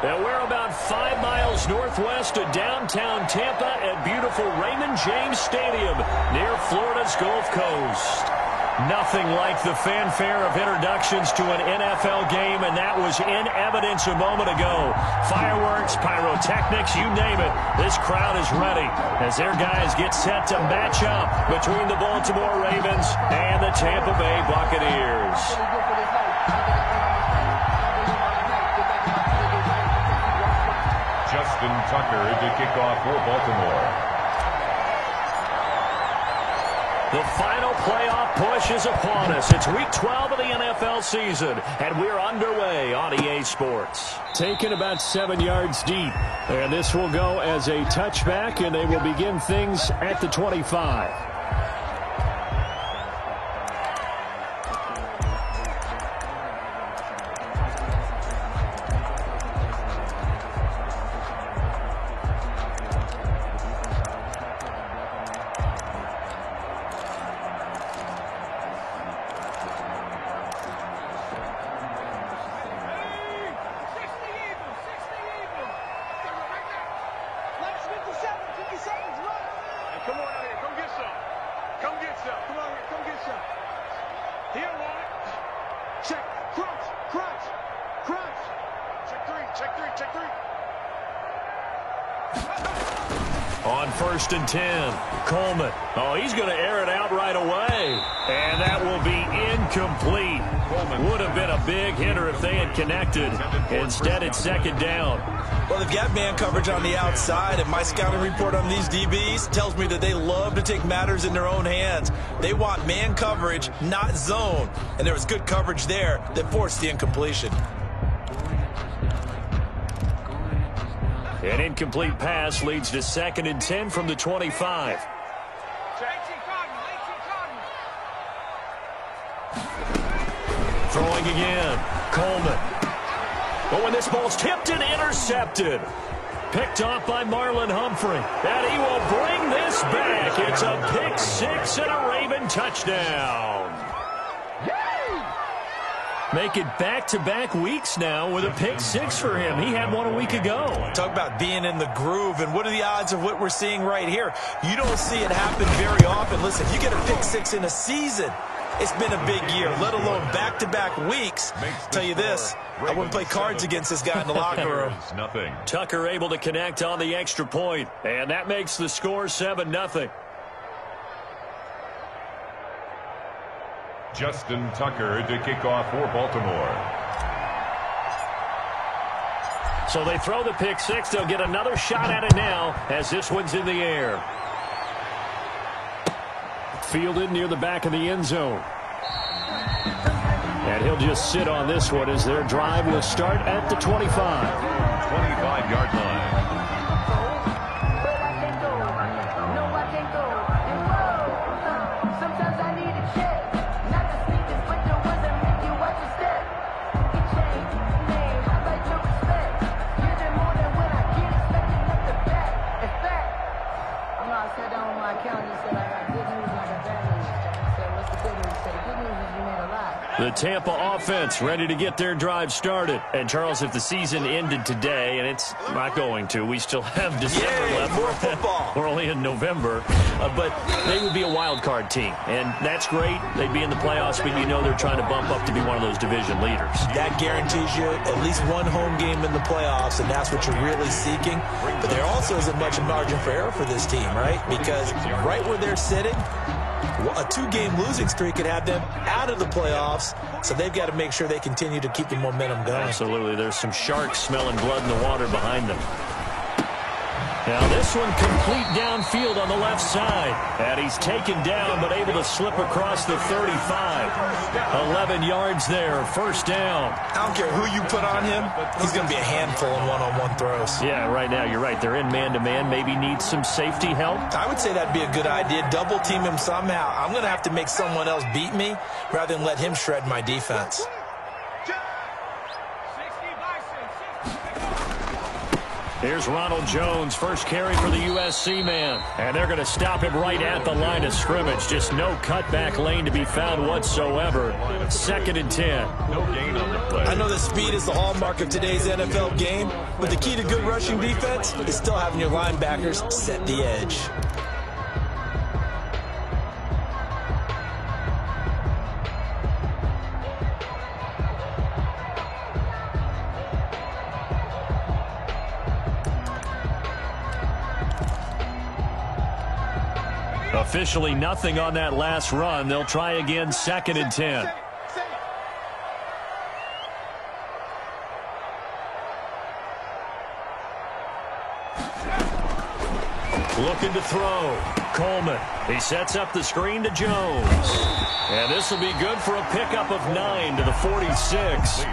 And we're about 5 miles northwest of downtown Tampa at beautiful Raymond James Stadium near Florida's Gulf Coast. Nothing like the fanfare of introductions to an NFL game, and that was in evidence a moment ago. Fireworks, pyrotechnics, you name it. This crowd is ready as their guys get set to match up between the Baltimore Ravens and the Tampa Bay Buccaneers. Justin Tucker to kick off for Baltimore. The final playoff push is upon us. It's week 12 of the NFL season, and we're underway on EA Sports. Taken about 7 yards deep, and this will go as a touchback, and they will begin things at the 25. On 1st and 10, Coleman. Oh, he's going to air it out right away. And that will be incomplete. Would have been a big hitter if they had connected. Instead, it's 2nd down. Well, they've got man coverage on the outside, and my scouting report on these DBs tells me that they love to take matters in their own hands. They want man coverage, not zone. And there was good coverage there that forced the incompletion. An incomplete pass leads to 2nd and 10 from the 25. Throwing again. Coleman. Oh, and this ball's tipped and intercepted. Picked off by Marlon Humphrey. And he will bring this back. It's a pick six and a Raven touchdown. Make it back-to-back weeks now with a pick six for him. He had one a week ago. Talk about being in the groove, and what are the odds of what we're seeing right here? You don't see it happen very often. Listen, if you get a pick six in a season, it's been a big year, let alone back-to-back weeks. Tell you this, I wouldn't play cards against this guy in the locker room. Tucker able to connect on the extra point, and that makes the score 7-0. Justin Tucker to kick off for Baltimore. So they throw the pick six. They'll get another shot at it now as this one's in the air. Fielded near the back of the end zone. And he'll just sit on this one as their drive will start at the 25. 25-yard line. The Tampa offense ready to get their drive started. And, Charles, if the season ended today, and it's not going to, we still have December left. More football. We're only in November. But they would be a wild card team. And that's great. They'd be in the playoffs, but you know they're trying to bump up to be one of those division leaders. That guarantees you at least one home game in the playoffs, and that's what you're really seeking. But there also isn't much margin for error for this team, right? Because right where they're sitting, a 2-game losing streak could have them out of the playoffs, so they've got to make sure they continue to keep the momentum going. Absolutely. There's some sharks smelling blood in the water behind them. Now this one complete downfield on the left side. And he's taken down but able to slip across the 35. 11 yards there, 1st down. I don't care who you put on him, he's going to be a handful in one-on-one throws. Yeah, right now you're right. They're in man-to-man, maybe need some safety help. I would say that'd be a good idea. Double team him somehow. I'm going to have to make someone else beat me rather than let him shred my defense. Here's Ronald Jones, first carry for the USC man. And they're going to stop him right at the line of scrimmage. Just no cutback lane to be found whatsoever. 2nd and 10. No gain on the play. I know that speed is the hallmark of today's NFL game, but the key to good rushing defense is still having your linebackers set the edge. Officially nothing on that last run. They'll try again, 2nd and 10. Looking to throw. Coleman. He sets up the screen to Jones. And this will be good for a pickup of 9 to the 46.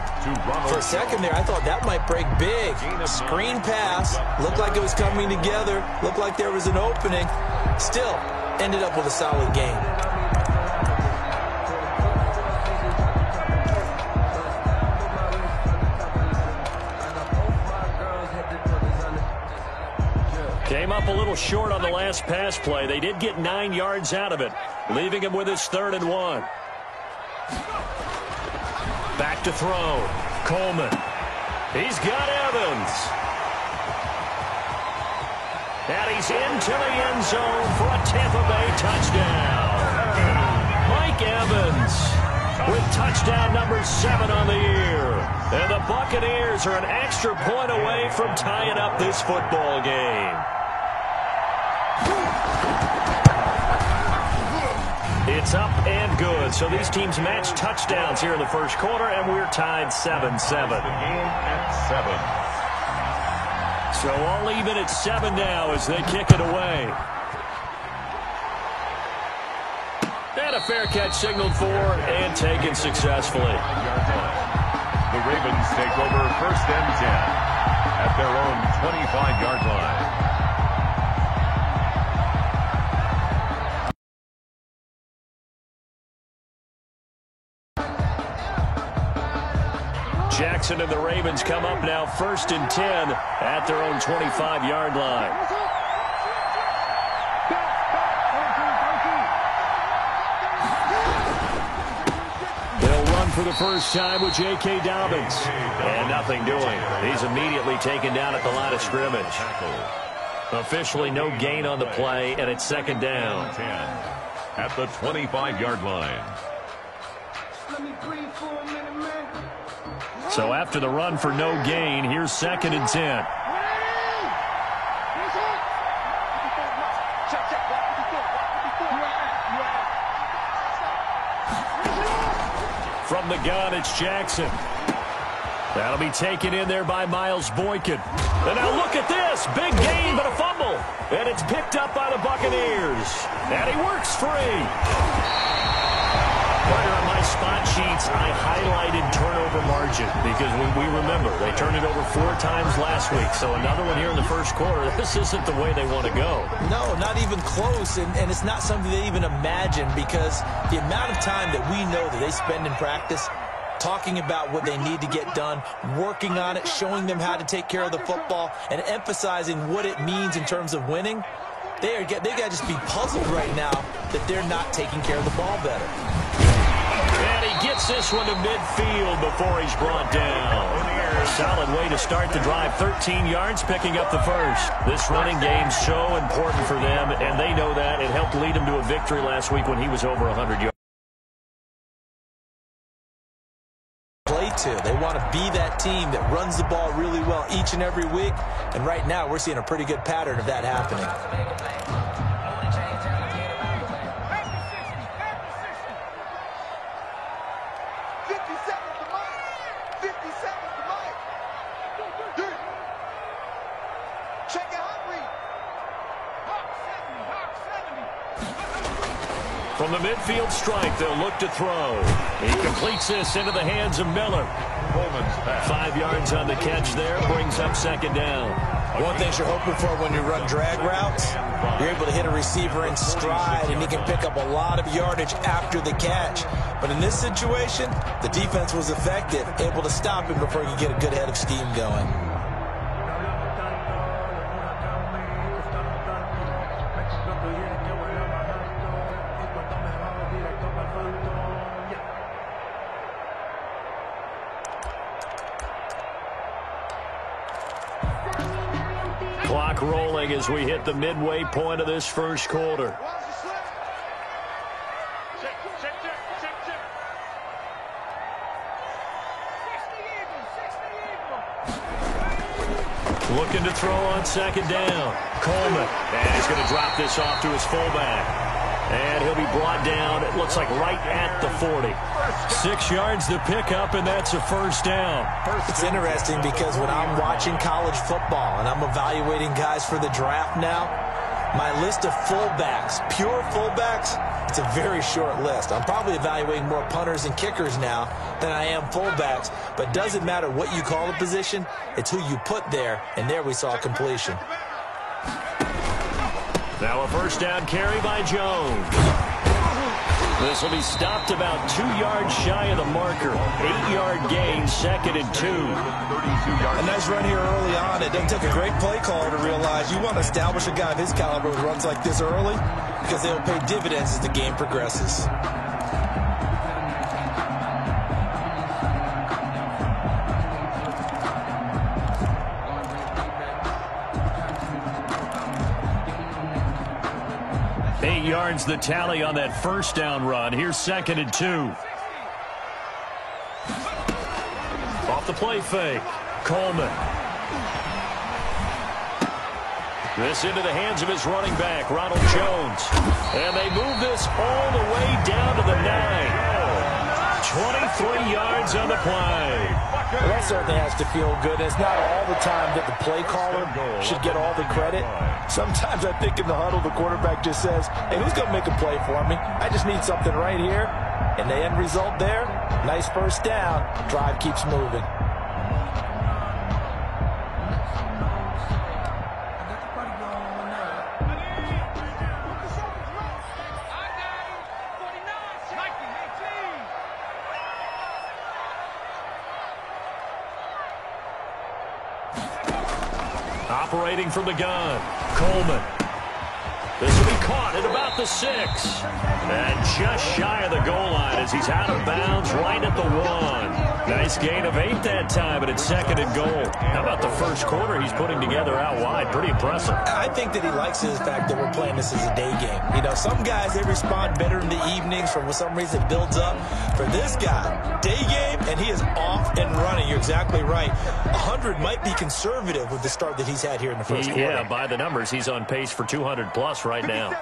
For a second there, I thought that might break big. Screen pass. Looked like it was coming together. Looked like there was an opening. Still, ended up with a solid game. Came up a little short on the last pass play. They did get 9 yards out of it, leaving him with his 3rd and 1. Back to throw. Coleman. He's got Evans. And he's into the end zone for a Tampa Bay touchdown. Mike Evans with touchdown number 7 on the year. And the Buccaneers are an extra point away from tying up this football game. It's up and good. So these teams match touchdowns here in the first quarter, and we're tied 7-7. The game at 7. So all even at 7 now as they kick it away. And a fair catch signaled for and taken successfully. The Ravens take over 1st and 10 at their own 25-yard line. Jackson and the Ravens come up now 1st and 10 at their own 25-yard line. They'll run for the first time with J.K. Dobbins. And nothing doing. He's immediately taken down at the line of scrimmage. Officially no gain on the play, and it's 2nd down. 10 at the 25-yard line. So after the run for no gain, here's 2nd and 10. From the gun, it's Jackson. That'll be taken in there by Miles Boykin. And now look at this. Big gain, but a fumble. And it's picked up by the Buccaneers. And he works free. Right on my spot sheets, I highlighted turnover margin because we remember they turned it over 4 times last week. So another one here in the first quarter. This isn't the way they want to go. No, not even close, and it's not something they even imagine because the amount of time that we know that they spend in practice talking about what they need to get done, working on it, showing them how to take care of the football, and emphasizing what it means in terms of winning. They got to just be puzzled right now that they're not taking care of the ball better. And he gets this one to midfield before he's brought down. Solid way to start the drive. 13 yards, picking up the first. This running game's so important for them, and they know that. It helped lead them to a victory last week when he was over 100 yards. They want to be that team that runs the ball really well each and every week, and right now we're seeing a pretty good pattern of that happening. From the midfield strike, they'll look to throw. He completes this into the hands of Miller. 5 yards on the catch there, brings up 2nd down. One thing you're hoping for when you run drag routes, you're able to hit a receiver in stride, and he can pick up a lot of yardage after the catch. But in this situation, the defense was effective, able to stop him before he could get a good head of steam going. Clock rolling as we hit the midway point of this first quarter. Looking to throw on second down. Coleman. And he's going to drop this off to his fullback. And he'll be brought down, it looks like, right at the 40. 6 yards to pick up, and that's a first down. It's interesting because when I'm watching college football and I'm evaluating guys for the draft now, my list of fullbacks, pure fullbacks, it's a very short list. I'm probably evaluating more punters and kickers now than I am fullbacks, but it doesn't matter what you call the position, it's who you put there, and there we saw completion. Now a first down carry by Jones. This will be stopped about 2 yards shy of the marker. 8-yard gain, 2nd and 2. A nice run here early on. It doesn't take a great play caller to realize you want to establish a guy of his caliber who runs like this early because they'll pay dividends as the game progresses. Yards the tally on that first down run. Here's 2nd and 2. Off the play fake. Coleman. This into the hands of his running back, Ronald Jones. And they move this all the way down to the 9. 23 yards on the play. Well, that certainly has to feel good. It's not all the time that the play caller should get all the credit. Sometimes I think in the huddle, the quarterback just says, hey, who's going to make a play for me? I just need something right here. And the end result there, nice first down. Drive keeps moving. Operating from the gun, Coleman. This will be caught at about the 6. And just shy of the goal line as he's out of bounds right at the 1. Nice gain of 8 that time, but it's 2nd and goal. How about the first quarter he's putting together out wide? Pretty impressive. I think that he likes the fact that we're playing this as a day game. You know, some guys, they respond better in the evenings. For some reason, it builds up. For this guy, day game, and he is off and running. You're exactly right. 100 might be conservative with the start that he's had here in the first quarter. Yeah, by the numbers, he's on pace for 200-plus right now.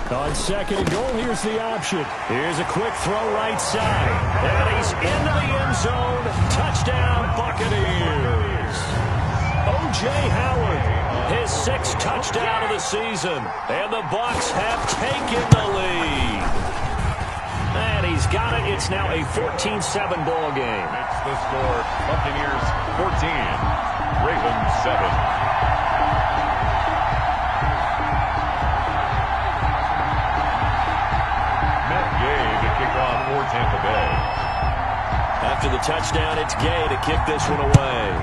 On 2nd and goal, here's the option. Here's a quick throw right side. And he's into the end zone. Touchdown, Buccaneers. O.J. Howard, his 6th touchdown of the season. And the Bucs have taken the lead. And he's got it. It's now a 14-7 ball game. It's the score. Buccaneers 14, Ravens 7. For Tampa Bay. After the touchdown, it's Gay to kick this one away.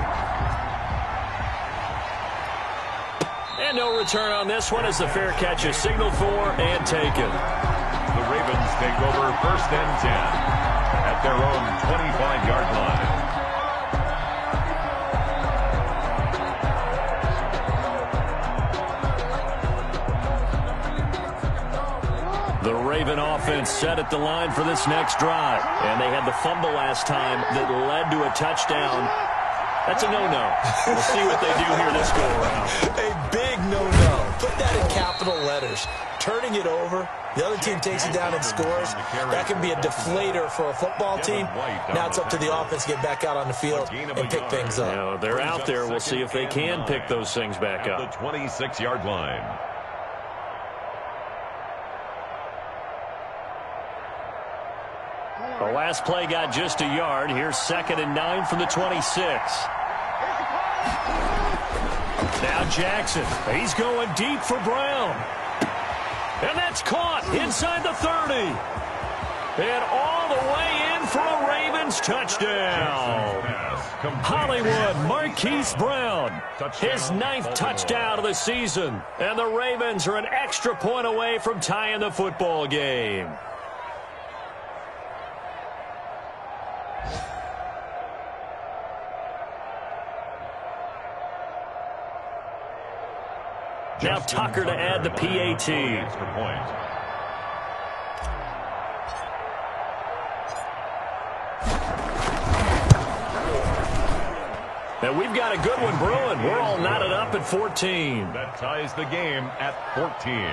And no return on this one as the fair catch is signaled for and taken. The Ravens take over 1st and 10 at their own 25-yard line. The Raven offense set at the line for this next drive. And they had the fumble last time that led to a touchdown. That's a no-no. We'll see what they do here this go-around. A big no-no. Put that in capital letters. Turning it over, the other team takes it down and scores. That can be a deflator for a football team. Now it's up to the offense to get back out on the field and pick things up. You know, they're out there. We'll see if they can pick those things back up. The 26-yard line. The last play got just a yard. Here's 2nd and 9 from the 26. Now Jackson. He's going deep for Brown. And that's caught inside the 30. And all the way in for a Ravens touchdown. Hollywood Marquise Brown. His 9th touchdown of the season. And the Ravens are an extra point away from tying the football game. Now Tucker to add the PAT. Extra point. And we've got a good one brewing. We're all knotted up at 14. That ties the game at 14.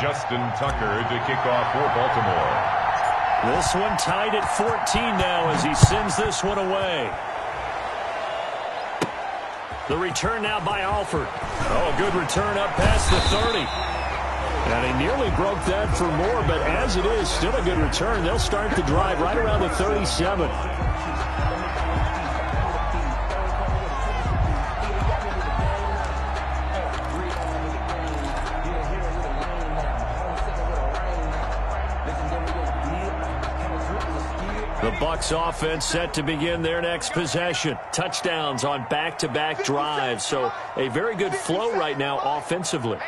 Justin Tucker to kick off for Baltimore. This one tied at 14 now as he sends this one away. The return now by Alford. Oh, good return up past the 30. And he nearly broke that for more, but as it is, still a good return. They'll start the drive right around the 37. The Bucs offense set to begin their next possession. Touchdowns on back-to-back drives. So a very good flow right now offensively.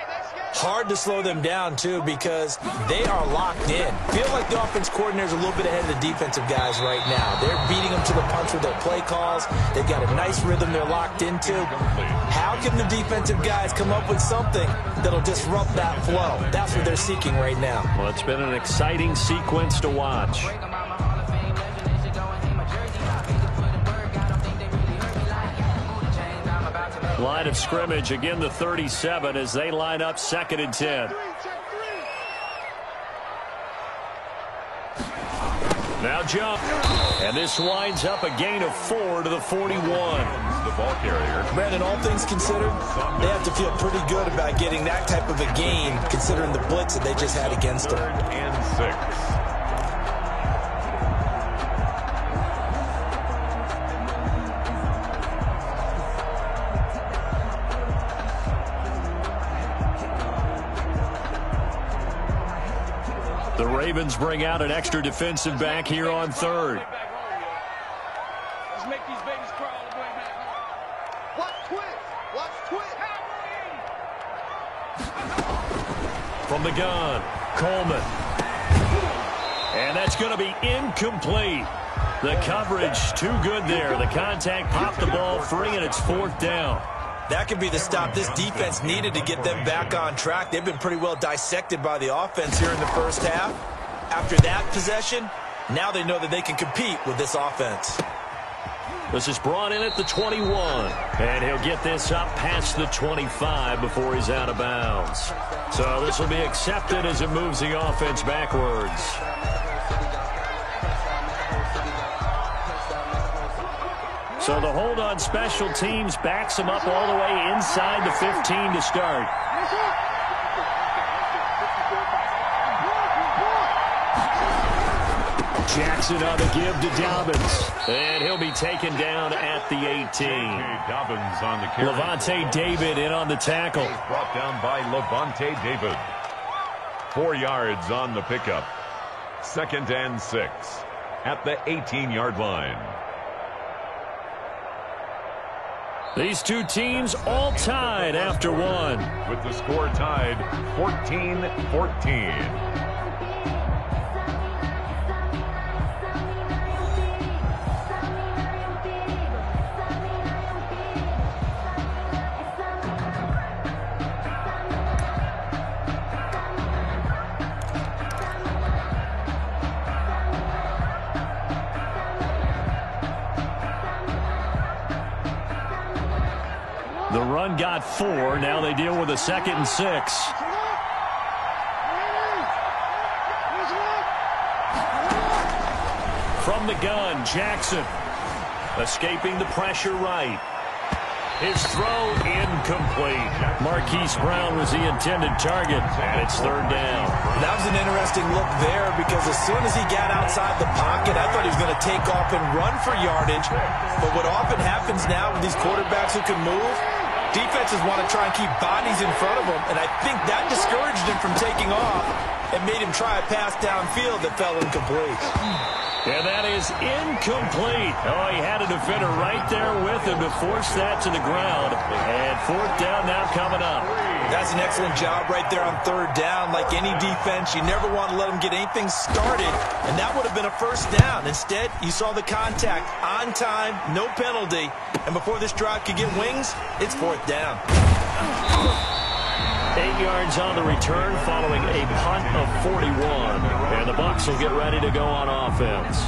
Hard to slow them down, too, because they are locked in. Feel like the offense coordinator's a little bit ahead of the defensive guys right now. They're beating them to the punch with their play calls. They've got a nice rhythm they're locked into. How can the defensive guys come up with something that'll disrupt that flow? That's what they're seeking right now. Well, it's been an exciting sequence to watch. Line of scrimmage, again the 37 as they line up 2nd and 10. Now jump. And this winds up a gain of 4 to the 41. The ball carrier. Brandon, all things considered, they have to feel pretty good about getting that type of a gain considering the blitz that they just had against them. 3rd and 6. The Ravens bring out an extra defensive back here on 3rd. Let's make these babies crawl all the way back home. Watch twist. From the gun, Coleman. And that's going to be incomplete. The coverage too good there. The contact popped the ball free, and it's 4th down. That could be the stop this defense needed to get them back on track. They've been pretty well dissected by the offense here in the first half. After that possession, now they know that they can compete with this offense. This is brought in at the 21. And he'll get this up past the 25 before he's out of bounds. So this will be accepted as it moves the offense backwards. So the hold on special teams backs him up all the way inside the 15 to start. Jackson on the give to Dobbins. And he'll be taken down at the 18. Dobbins on the carry. Levante David in on the tackle. Brought down by Levante David. 4 yards on the pickup. 2nd and 6 at the 18-yard line. These two teams all tied after one. With the score tied 14-14. The run got 4. Now they deal with a 2nd and 6. From the gun, Jackson. Escaping the pressure right. His throw incomplete. Marquise Brown was the intended target, and it's 3rd down. That was an interesting look there because as soon as he got outside the pocket, I thought he was going to take off and run for yardage. But what often happens now with these quarterbacks who can move, defenses want to try and keep bodies in front of them, and I think that discouraged him from taking off and made him try a pass downfield that fell incomplete. And that is incomplete. Oh, he had a defender right there with him to force that to the ground. And 4th down now coming up. That's an excellent job right there on third down. Like any defense, you never want to let them get anything started, and that would have been a first down. Instead, you saw the contact on time, no penalty, and before this drive could get wings, it's fourth down. 8 yards on the return following a punt of 41, and the Bucs will get ready to go on offense.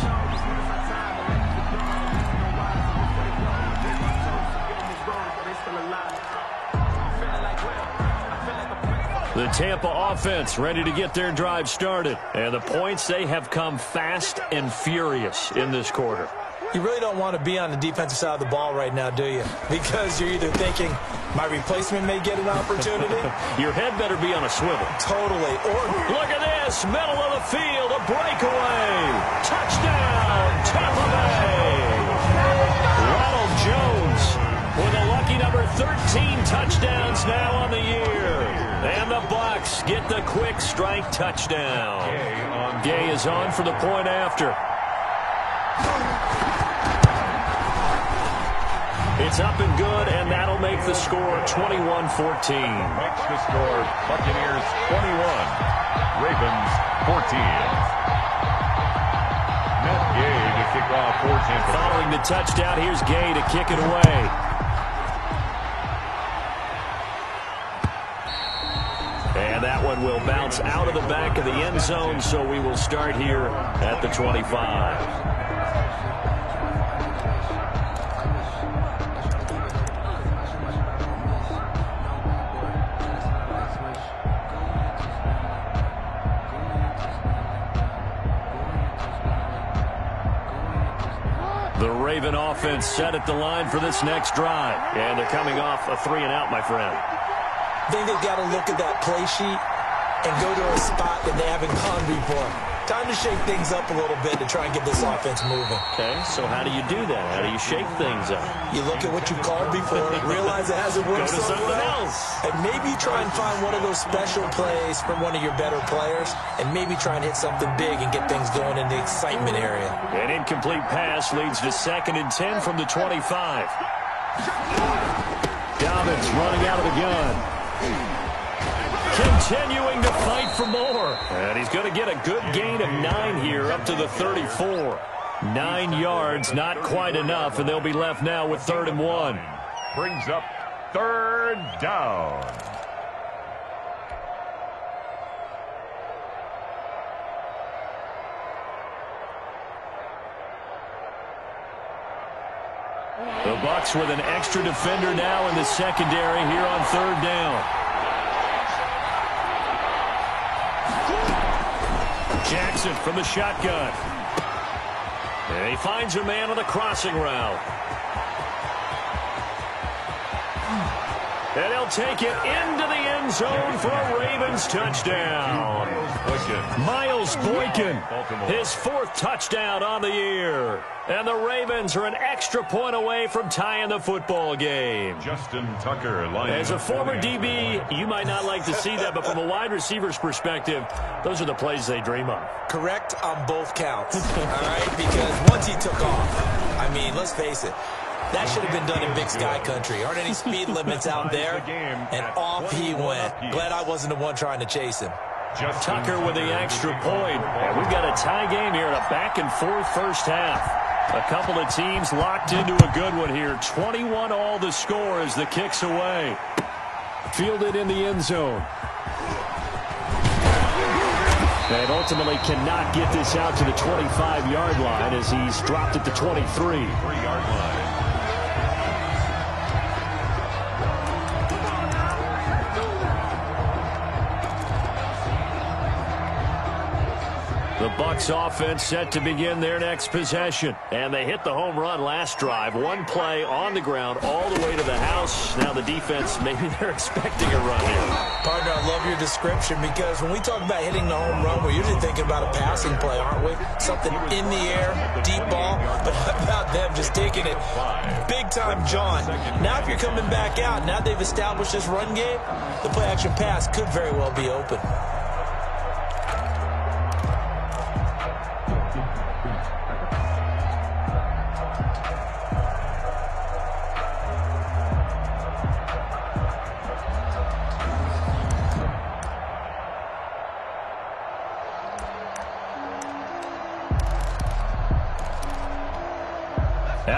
The Tampa offense ready to get their drive started. And the points, they have come fast and furious in this quarter. You really don't want to be on the defensive side of the ball right now, do you? Because you're either thinking, my replacement may get an opportunity. Your head better be on a swivel. Totally. Or look at this, middle of the field, a breakaway. Touchdown, Tampa Bay. Ronald Jones with a lucky number 13 touchdowns now on the year. And the Bucs get the quick strike touchdown. Gay is on for the point after. It's up and good, and that'll make the score 21-14. Makes the score Buccaneers 21, Ravens 14. Matt Gay to kick off for Tampa. Following the touchdown, here's Gay to kick it away. And that one will bounce out of the back of the end zone, so we will start here at the 25. The Raven offense set at the line for this next drive. And they're coming off a 3-and-out, my friend. I think they've got to look at that play sheet and go to a spot that they haven't gone before. Time to shake things up a little bit to try and get this offense moving. Okay, so how do you do that? How do you shake things up? You look at what you called before, realize it hasn't worked Go to so something well, else. and maybe try and find one of those special plays from one of your better players, and maybe try and hit something big and get things going in the excitement area. An incomplete pass leads to 2nd and 10 from the 25. Dobbins running out of the gun. Continuing to fight for more. And he's going to get a good gain of 9 here up to the 34. 9 yards, not quite enough, and they'll be left now with 3rd and 1. Brings up 3rd down. The Bucs with an extra defender now in the secondary here on 3rd down. Jackson from the shotgun. And he finds a man on the crossing route. And he'll take it into the end zone for a Ravens touchdown. Miles Boykin, his 4th touchdown on the year. And the Ravens are an extra point away from tying the football game. Justin Tucker. As a former DB, you might not like to see that, but from a wide receiver's perspective, those are the plays they dream of. Correct on both counts, all right? Because once he took off, I mean, let's face it, that should have been done in Big Sky Country. Aren't any speed limits out there? And off he went. Glad I wasn't the one trying to chase him. Tucker with the extra point. And we've got a tie game here in a back-and-forth first half. A couple of teams locked into a good one here. 21 all the score as the kick's away. Fielded in the end zone. And ultimately cannot get this out to the 25-yard line as he's dropped at the 23. 3-yard line. The Bucs offense set to begin their next possession. And they hit the home run last drive. One play on the ground all the way to the house. Now the defense, maybe they're expecting a run here. Partner, I love your description because when we talk about hitting the home run, we're usually thinking about a passing play, aren't we? Something in the air, deep ball. But how about them just taking it big-time John? Now if you're coming back out, now they've established this run game, the play-action pass could very well be open.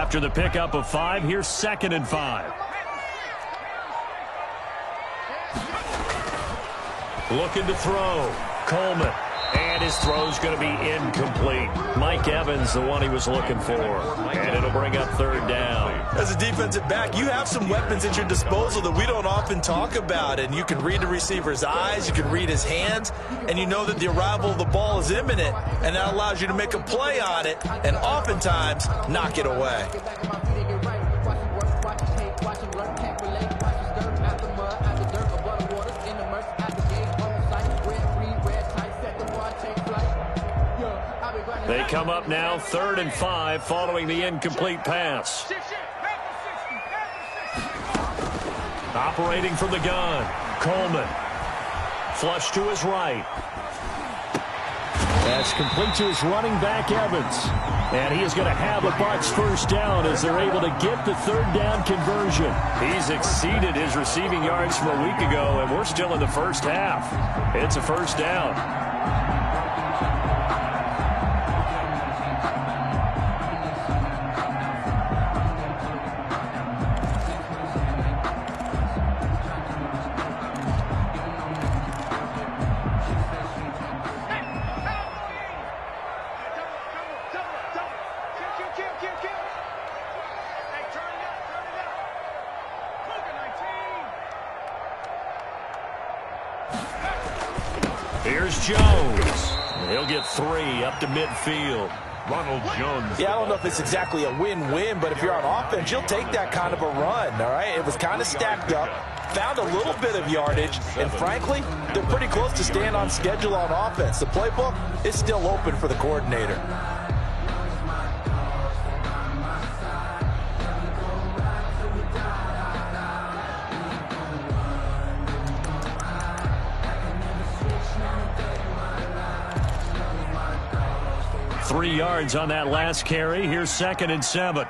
After the pickup of 5, here's 2nd and 5. Looking to throw. Coleman. And his throw's going to be incomplete. Mike Evans, the one he was looking for. And it'll bring up 3rd down. As a defensive back, you have some weapons at your disposal that we don't often talk about. And you can read the receiver's eyes, you can read his hands, and you know that the arrival of the ball is imminent. And that allows you to make a play on it and oftentimes knock it away. They come up now 3rd and 5 following the incomplete pass. Operating from the gun. Coleman. Flush to his right. That's complete to his running back, Evans. And he is going to have a Bucs 1st down as they're able to get the 3rd down conversion. He's exceeded his receiving yards from a week ago, and we're still in the 1st half. It's a 1st down. Here's Jones. He'll get 3 up to midfield. Ronald Jones. Yeah, I don't know if it's exactly a win-win, but if you're on offense, you'll take that kind of a run, all right? It was kind of stacked up, found a little bit of yardage, and frankly, they're pretty close to staying on schedule on offense. The playbook is still open for the coordinator. Three yards on that last carry. Here's 2nd and 7.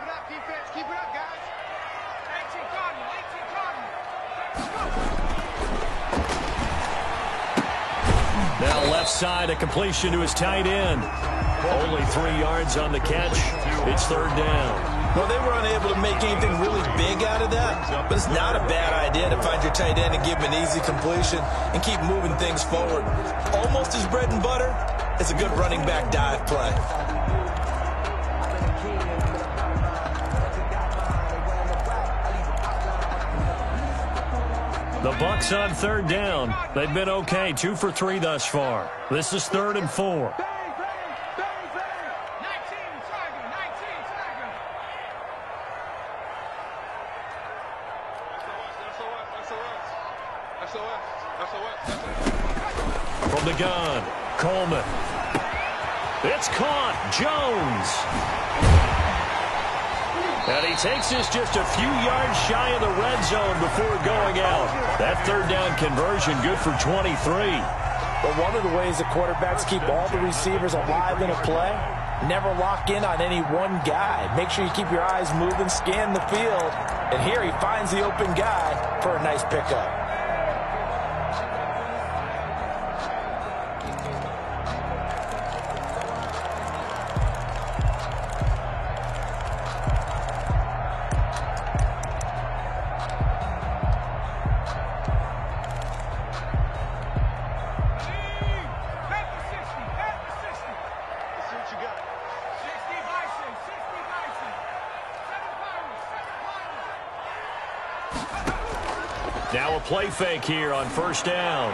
Now left side, a completion to his tight end. Only 3 yards on the catch. It's 3rd down. Well, they were unable to make anything really big out of that, but it's not a bad idea to find your tight end and give him an easy completion and keep moving things forward. Almost his bread and butter. It's a good running back dive play. The Bucs on 3rd down. They've been okay, 2 for 3 thus far. This is 3rd and 4. From the gun, Coleman. It's caught. Jones. And he takes this just a few yards shy of the red zone before going out. That 3rd down conversion good for 23. But one of the ways the quarterbacks keep all the receivers alive in a play, never lock in on any one guy. Make sure you keep your eyes moving, scan the field. And here he finds the open guy for a nice pickup. Now a play fake here on 1st down.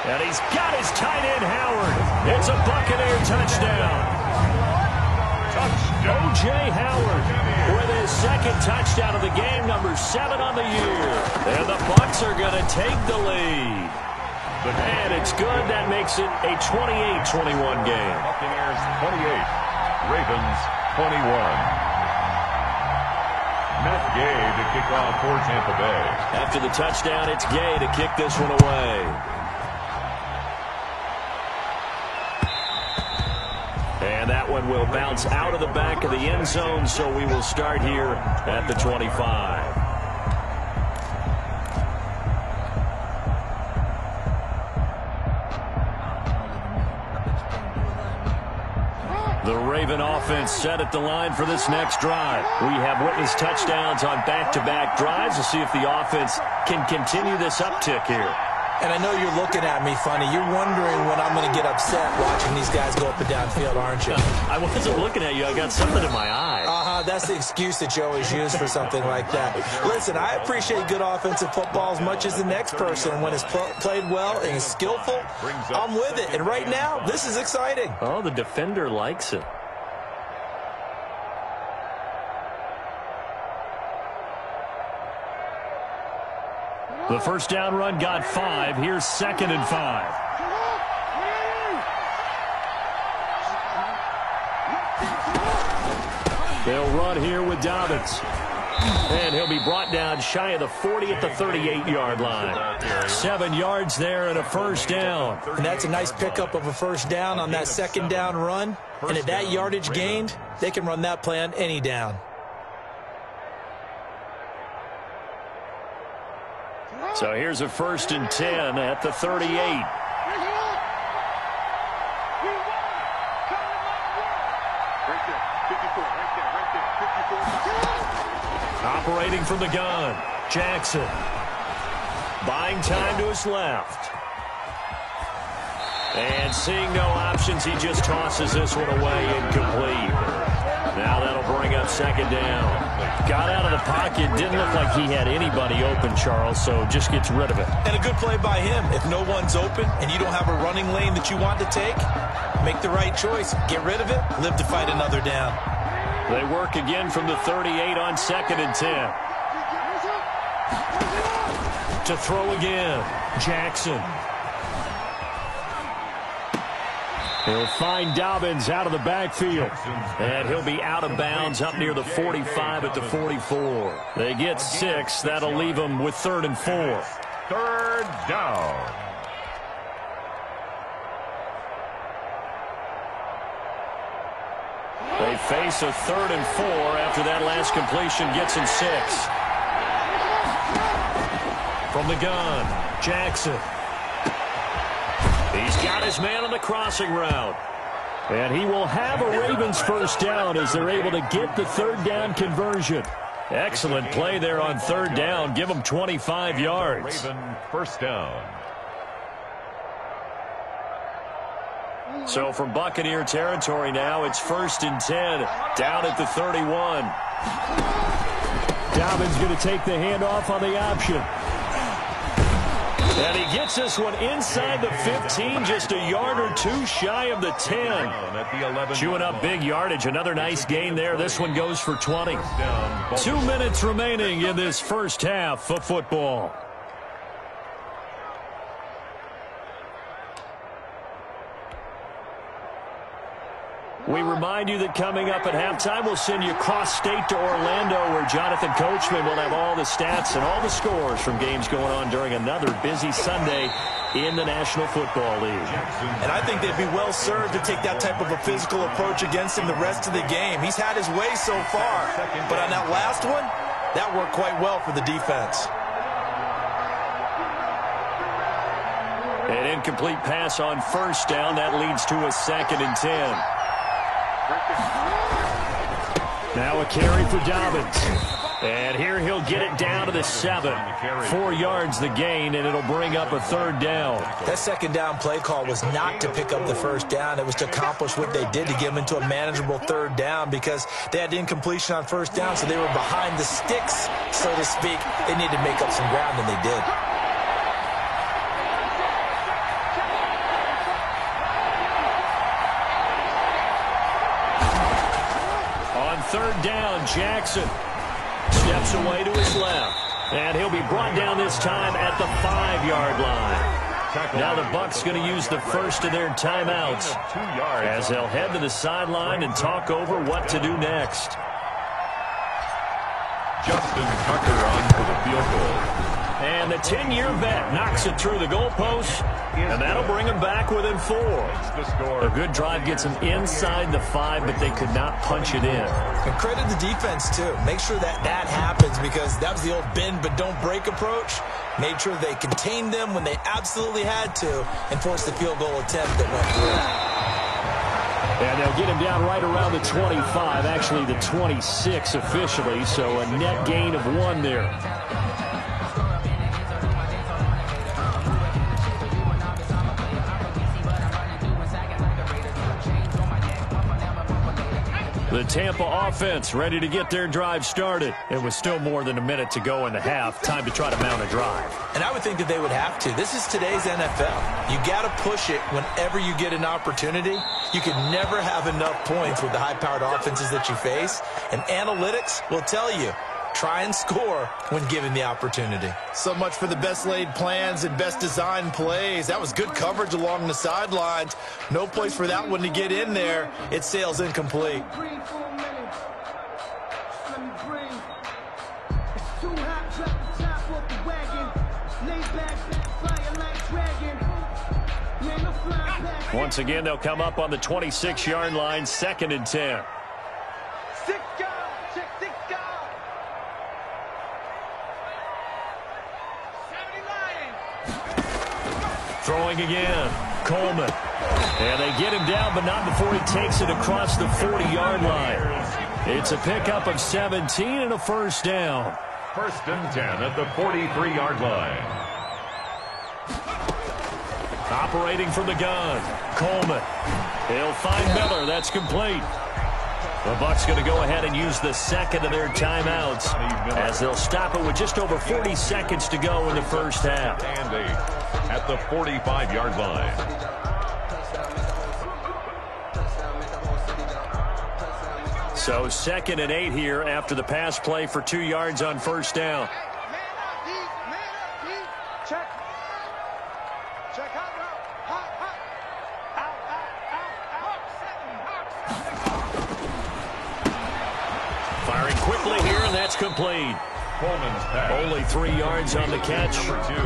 And he's got his tight end, Howard. It's a Buccaneer touchdown. O.J. Howard with his 2nd touchdown of the game, number 7 on the year. And the Bucs are going to take the lead. And it's good. That makes it a 28-21 game. Buccaneers 28, Ravens 21. Matt Gay to kick off for Tampa Bay. After the touchdown, it's Gay to kick this one away. And that one will bounce out of the back of the end zone, so we will start here at the 25. The Raven offense set at the line for this next drive. We have witnessed touchdowns on back-to-back drives. We'll see if the offense can continue this uptick here. And I know you're looking at me funny. You're wondering when I'm going to get upset watching these guys go up and down field, aren't you? I wasn't looking at you. I got something in my eye. That's the excuse that you always use for something like that. Listen, I appreciate good offensive football as much as the next person. When it's played well and is skillful, I'm with it. And right now, this is exciting. Oh, the defender likes it. The first down run got 5. Here's 2nd and 5. They'll run here with Dobbins. And he'll be brought down shy of the 40 at the 38-yard line. 7 yards there and a first down. And that's a nice pickup of a first down on that second down run. And at that yardage gained, they can run that play on any down. So here's a 1st and 10 at the 38. Operating from the gun, Jackson. Buying time to his left. And seeing no options, he just tosses this one away incomplete. Now that'll bring up 2nd down. Got out of the pocket, didn't look like he had anybody open, Charles, so just gets rid of it. And a good play by him. If no one's open and you don't have a running lane that you want to take, make the right choice. Get rid of it, live to fight another down. They work again from the 38 on 2nd and 10. To throw again, Jackson. He'll find Dobbins out of the backfield. And he'll be out of bounds up near the 45 at the 44. They get 6. That'll leave them with 3rd and 4. 3rd down. They face a 3rd and 4 after that last completion gets him 6. From the gun, Jackson. He's got his man on the crossing route. And he will have a Ravens first down as they're able to get the 3rd down conversion. Excellent play there on 3rd down. Give them 25 yards. Raven first down. So from Buccaneer territory now, it's 1st and 10 down at the 31. Dobbins going to take the handoff on the option. And he gets this one inside the 15, just a yard or 2 shy of the 10. Chewing up big yardage. Another nice gain there. This one goes for 20. 2 minutes remaining in this first half of football. We remind you that coming up at halftime, we'll send you cross-state to Orlando, where Jonathan Coachman will have all the stats and all the scores from games going on during another busy Sunday in the National Football League. And I think they'd be well served to take that type of a physical approach against him the rest of the game. He's had his way so far, but on that last one, that worked quite well for the defense. An incomplete pass on first down. That leads to a 2nd and 10. Now a carry for Dobbins. And here he'll get it down to the 7. 4 yards the gain, and it'll bring up a 3rd down. That 2nd down play call was not to pick up the first down. It was to accomplish what they did to get them into a manageable 3rd down, because they had incompletion on first down, so they were behind the sticks, so to speak. They needed to make up some ground, and they did. On 3rd down, Jackson steps away to his left. And he'll be brought down this time at the 5-yard line. Now the Bucs going to use the first of their timeouts as they'll head to the sideline and talk over what to do next. Justin Tucker on for the field goal. And the 10-year vet knocks it through the goalpost, and that'll bring them back within 4. A good drive gets them inside the 5, but they could not punch it in. And credit the defense, too. Make sure that happens, because that was the old bend but don't break approach. Made sure they contained them when they absolutely had to and forced the field goal attempt that went through. And they'll get him down right around the 25, actually the 26 officially, so a net gain of 1 there. The Tampa offense ready to get their drive started. It was still more than a minute to go in the half. Time to try to mount a drive. And I would think that they would have to. This is today's NFL. You got to push it whenever you get an opportunity. You can never have enough points with the high-powered offenses that you face. And analytics will tell you, try and score when given the opportunity. So much for the best laid plans and best designed plays. That was good coverage along the sidelines. No place for that one to get in there. It sails incomplete. Once again, they'll come up on the 26-yard line, 2nd and 10. Throwing again, Coleman. And they get him down, but not before he takes it across the 40-yard line. It's a pickup of 17 and a first down. 1st and 10 at the 43-yard line. Operating from the gun, Coleman. He'll find Miller. That's complete. The Bucs going to go ahead and use the second of their timeouts as they'll stop it with just over 40 seconds to go in the first half. And 8 at the 45-yard line. So 2nd and 8 here after the pass play for 2 yards on first down. Firing quickly here, and that's complete. Only 3 yards on the catch.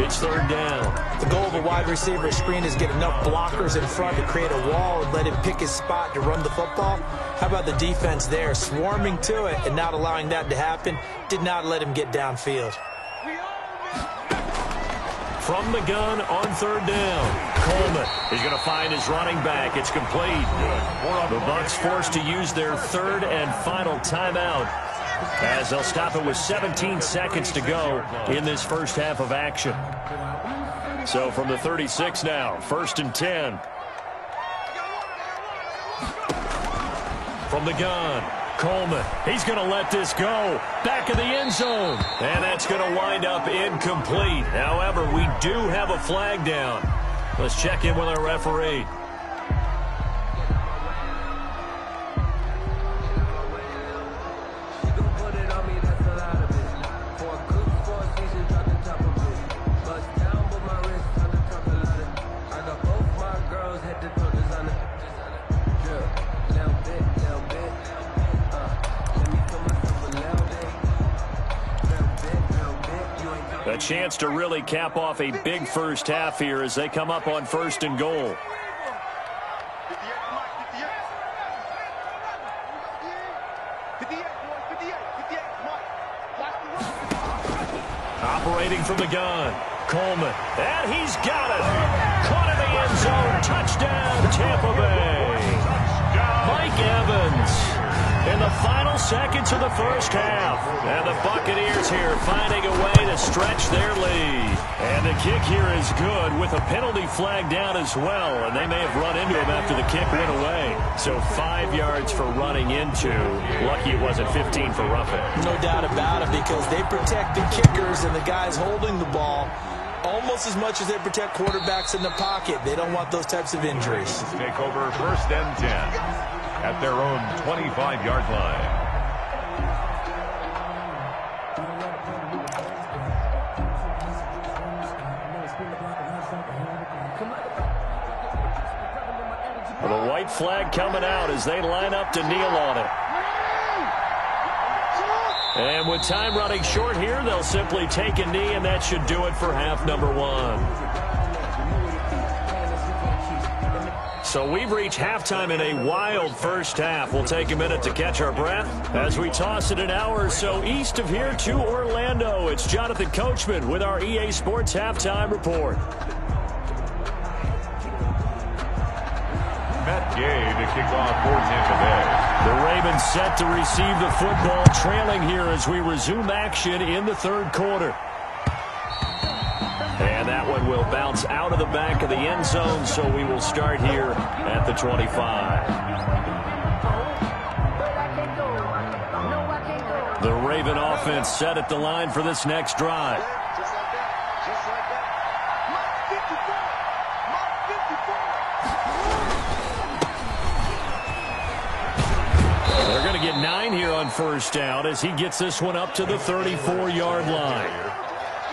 It's 3rd down. The goal of a wide receiver screen is get enough blockers in front to create a wall and let him pick his spot to run the football. How about the defense there, swarming to it and not allowing that to happen? Did not let him get downfield. From the gun on 3rd down, Coleman is going to find his running back. It's complete. The Bucs forced to use their 3rd and final timeout as they'll stop it with 17 seconds to go in this first half of action. So from the 36 now, 1st and 10. From the gun, Coleman. He's going to let this go. Back of the end zone. And that's going to wind up incomplete. However, we do have a flag down. Let's check in with our referee. A chance to really cap off a big first half here as they come up on 1st and goal. Operating from the gun, Coleman. And he's got it. Caught in the end zone. Touchdown, Tampa Bay. Mike Evans in the final seconds of the first half. And the Buccaneers here finding a way to stretch their lead. And the kick here is good with a penalty flag down as well. And they may have run into him after the kick went away. So 5 yards for running into. Lucky it wasn't 15 for roughing. No doubt about it, because they protect the kickers and the guys holding the ball almost as much as they protect quarterbacks in the pocket. They don't want those types of injuries. Take over 1st and 10 at their own 25-yard line. Well, the white flag coming out as they line up to kneel on it. And with time running short here, they'll simply take a knee, and that should do it for half number 1. So we've reached halftime in a wild first half. We'll take a minute to catch our breath as we toss it an hour or so east of here to Orlando. It's Jonathan Coachman with our EA Sports Halftime Report. Matt Gay to kick off for Tampa Bay. The Ravens set to receive the football, trailing here as we resume action in the third quarter. And that one will bounce out of the back of the end zone, so we will start here at the 25. The Raven offense set at the line for this next drive. Just like that. Just like that. Mark 54. Mark 54. They're going to get 9 here on first down as he gets this one up to the 34-yard line.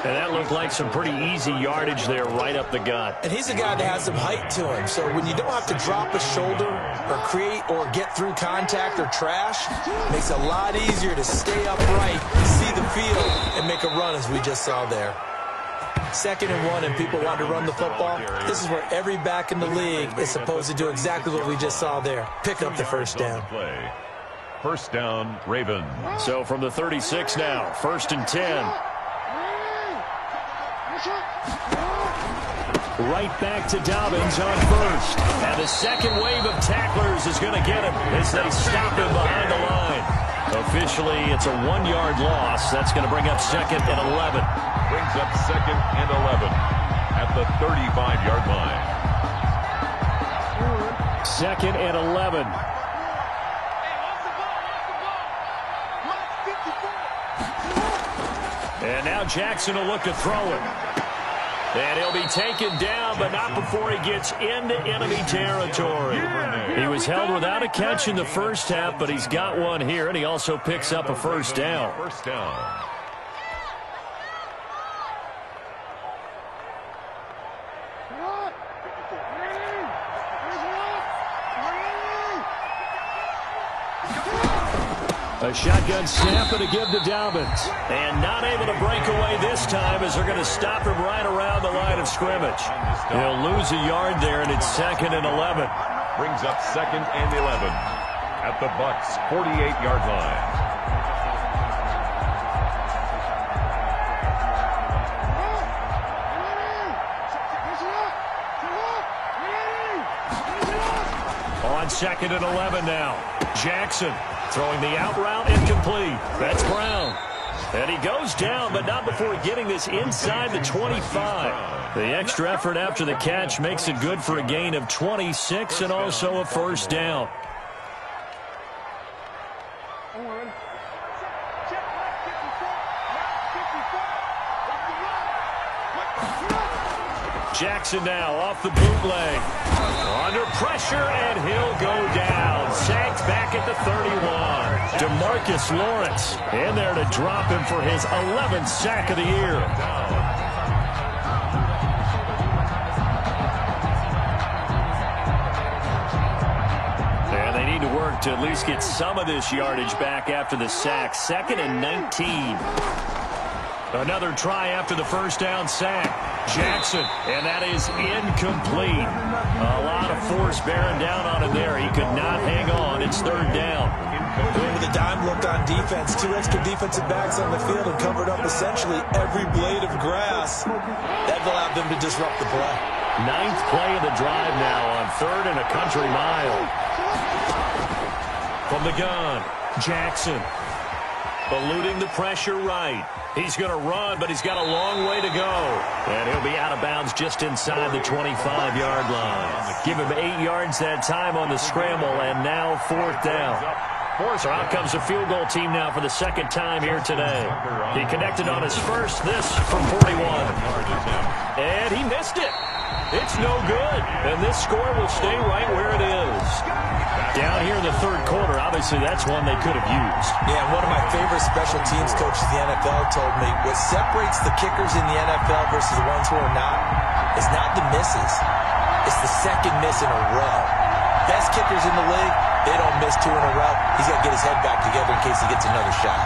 And that looked like some pretty easy yardage there right up the gut. And he's a guy that has some height to him. So when you don't have to drop a shoulder or create or get through contact or trash, it makes it a lot easier to stay upright, see the field, and make a run as we just saw there. 2nd and 1 and people want to run the football. This is where every back in the league is supposed to do exactly what we just saw there. Pick up the first down. First down, Ravens. So from the 36 now, 1st and 10. Right back to Dobbins on first. And the second wave of tacklers is going to get him as they stop him behind the line. Officially, it's a 1-yard loss. That's going to bring up 2nd and 11. Brings up 2nd and 11 at the 35-yard line. 2nd and 11. And now Jackson will look to throw it. And he'll be taken down, but not before he gets into enemy territory. He was held without a catch in the first half, but he's got one here, and he also picks up a first down. First down. A shotgun snap to give to Dobbins. And not able to break away this time as they're going to stop him right around the line of scrimmage. He'll lose a yard there, and it's 2nd and 11. Brings up 2nd and 11 at the Bucs' 48-yard line. On 2nd and 11 now. Jackson throwing the out route, incomplete. That's Brown. And he goes down, but not before getting this inside the 25. The extra effort after the catch makes it good for a gain of 26 and also a first down. Jackson now off the bootleg. Under pressure, and he'll go down. Sacked back at the 31. DeMarcus Lawrence in there to drop him for his 11th sack of the year. And they need to work to at least get some of this yardage back after the sack. 2nd and 19. Another try after the first down sack. Jackson, and that is incomplete. A lot of force bearing down on him there. He could not hang on. It's 3rd down. With a dime look on defense, 2 extra defensive backs on the field and covered up essentially every blade of grass. That allowed them to disrupt the play. 9th play of the drive now on 3rd and a country mile. From the gun, Jackson eluding the pressure right. He's going to run, but he's got a long way to go. And he'll be out of bounds just inside the 25-yard line. Give him 8 yards that time on the scramble, and now 4th down. So out comes the field goal team now for the 2nd time here today. He connected on his first, this from 41. And he missed it. It's no good. And this score will stay right where it is. Down here in the 3rd quarter, obviously that's one they could have used. Yeah, one of my favorite special teams coaches in the NFL told me what separates the kickers in the NFL versus the ones who are not is not the misses. It's the 2nd miss in a row. Best kickers in the league, they don't miss 2 in a row. He's got to get his head back together in case he gets another shot.